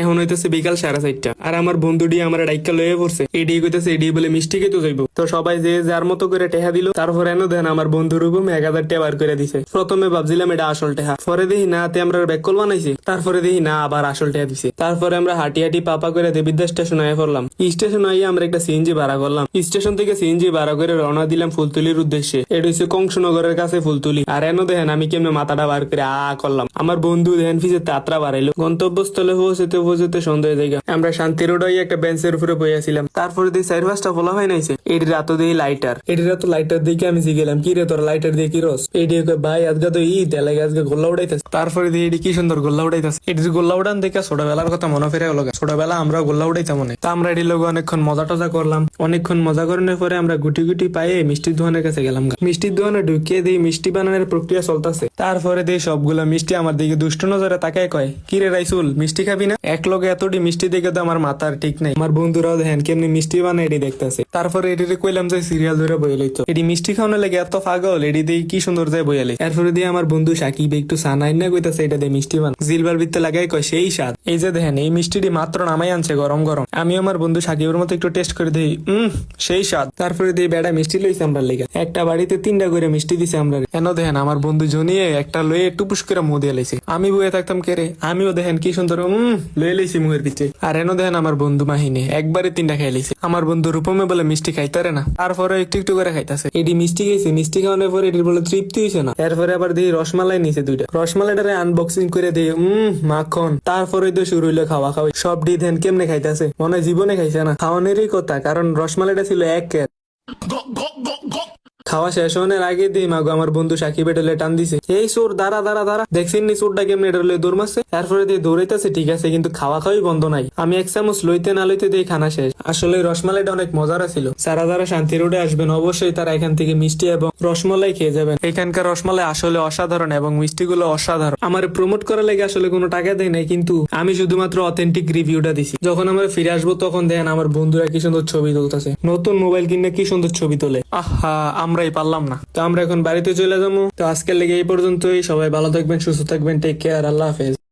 এখন হইতেছে বিকাল 4:30 আর আমার বন্ধুটি আমার ডাইকা লয়ে পড়ছে। এডি কইতেছে এডি বলে মিষ্টি খেতে যাইবো। তো সবাই যে যার মতো করে টেহা দিল। তারপর এনে দেন আমার বন্ধুর রূপম 1000 টাকা বার করে দিছে। প্রথমে ভাবছিলাম এটা আসল টেহা, পরে দেখি না তে আমরা ব্যাককল বানাইছি, তারপরে দেখি না আবার আসল টেহা দিছে। তারপরে আমরা হাঁটি হাঁটি পাপা করে দেবিদ্যা স্টেশন আয়ে পড়লাম। স্টেশন আইয়ে আমরা একটা সিএনজি ভাড়া করলাম। স্টেশন থেকে সিএনজি ভাড়া করে রওনা দিলাম ফুলতুলির উদ্দেশ্যে। এটা হচ্ছে কংসনগরের কাছে ফুলতুলি। আর এনো দেখেন আমি কেমনে মাথাটা বার করে করলাম। আমার বন্ধু দেখেন ফিসে তাত্রা বাড়াইলো। গন্তব্যস্থলে পৌঁছতে পৌঁছতে সন্ধ্যা জায়গা। আমরা শান্তি রোড হয়ে একটা বেঞ্চের উপরে বইয়াছিলাম। তারপরে দিয়ে 4-5টা ফলা হয় নাইছে। এটি রাত দিয়ে লাইটার, এটি রাত লাইটার দেখে আমি শিখেলাম কি রে তোর লাইটার দিয়ে কি রস। এটি ভাই আজকে তো ঈদ এলাকা আজকে গোল্লা উড়াইতেছে। তারপরে দিয়ে এটি কি সুন্দর গোল্লা উড়াইতেছে। এটির গোল্লা উড়ান দেখে ছোটবেলার কথা মনে ফিরে গেল। ছোটবেলা আমরা গোল্লা উড়াইতাম মনে। তা আমরা এটির লোক অনেকক্ষণ মজা টজা করলাম। অনেকক্ষণ মজা করানোর পরে আমরা গুটি গুটি পায়ে মিষ্টির দোকানের কাছে গেলাম। মিষ্টির দোকানে ঢুকিয়ে দিয়ে মিষ্টি বানানোর প্রক্রিয়া চলতেছে। তারপরে দিয়ে সবগুলা মিষ্টি আমার দিকে দুষ্ট নজরে তাকায় কয় কি রে রাইসুল মিষ্টি খাবি না? এক লগে এতটি মিষ্টি দেখে তো আমার মাথার ঠিক নাই। আমার বন্ধুরাও দেখেন কেমনি মিষ্টি বানায় এটি দেখতেছে। তারপরে এটিতে কইলাম যে সিরিয়াল ধরে বইয়ে লইতো। এটি মিষ্টি খাওয়ানো লেগে এত পাগল এটি দিয়ে কি সুন্দর যায় বইয়ালে। এরপরে দিয়ে আমার বন্ধু সাকিব একটু সানাই না কইতাছে এটা দিয়ে মিষ্টি বান জিলবার ভিতরে লাগাই কয় সেই স্বাদ। এই যে দেখেন এই মিষ্টিটি মাত্র নামাই আনছে গরম গরম। আমি আমার বন্ধু সাকিবের মতো একটু টেস্ট করে দিই, সেই স্বাদ। তারপরে দিয়ে বেড়া মিষ্টি লইছে আমরা লেগে। একটা বাড়িতে 3টা করে মিষ্টি দিছে আমরা। এন দেখেন আমার বন্ধু জনিয়ে একটা লয়ে টুপুস করে মুখ দিয়ে লাইছে। আমি বইয়ে থাকতাম কে রে, আমিও দেখেন কি সুন্দর লয়ে লাইছি মুখের পিছে। আর এন দেখেন আমার বন্ধু মাহিনী একবারে 3টা খাই লাইছে। আমার বন্ধু রূপমে বলে মিষ্টি খাইতারে না, তারপরে একটু একটু করে খাইতাছে। এটি মিষ্টি খাইছে, মিষ্টি খাওয়ানোর পরে এটির বলে তৃপ্তি হয়েছে না। এরপরে আবার দিয়ে রসমালাই নিছে 2টা। রসমালাইটারে আনবক্সিং করে দিয়ে মাখন। তারপরে তো শুরু হইলো খাওয়া খাওয়া। সব ডি দেন কেমনে খাইতাছে, মনে হয় জীবনে খাইছে না। খাওয়ানোরই কথা, কারণ রসমালাইটা ছিল এক কেট। খাওয়া শেষ হওয়ার আগে দিয়ে মাগো আমার বন্ধু সাকিব এটালে টান দিছে, এই সোর দাঁড়া দাঁড়া দাঁড়া। দেখছেন নি সোরটা কেমনি এটালে দৌড় মারছে। তারপরে দিয়ে দৌড়াইতেছে ঠিক আছে, কিন্তু খাওয়া খাওয়াই বন্ধ নাই। আমি এক চামচ লইতে না লইতে দিয়ে খানা শেষ। আসলে রসমালাইটা অনেক মজার ছিল। যারা শান্তি রোডে আসবেন অবশ্যই তারা এখান থেকে মিষ্টি এবং রসমালাই খেয়ে যাবেন। এখানকার রসমালাই আসলে অসাধারণ এবং মিষ্টিগুলো অসাধারণ। আমার প্রমোট করার লাগে আসলে কোনো টাকা দেয় নাই, কিন্তু আমি শুধুমাত্র অথেন্টিক রিভিউটা দিছি। যখন আমরা ফিরে আসবো তখন দেখেন আমার বন্ধুরা কি সুন্দর ছবি তুলতেছে। নতুন মোবাইল কিনে কি সুন্দর ছবি তোলে। আহা আমরাই পারলাম না। তো আমরা এখন বাড়িতে চলে যাবো। তো আজকের লেগে এই পর্যন্তই। সবাই ভালো থাকবেন, সুস্থ থাকবেন, টেক কেয়ার, আল্লাহ হাফেজ।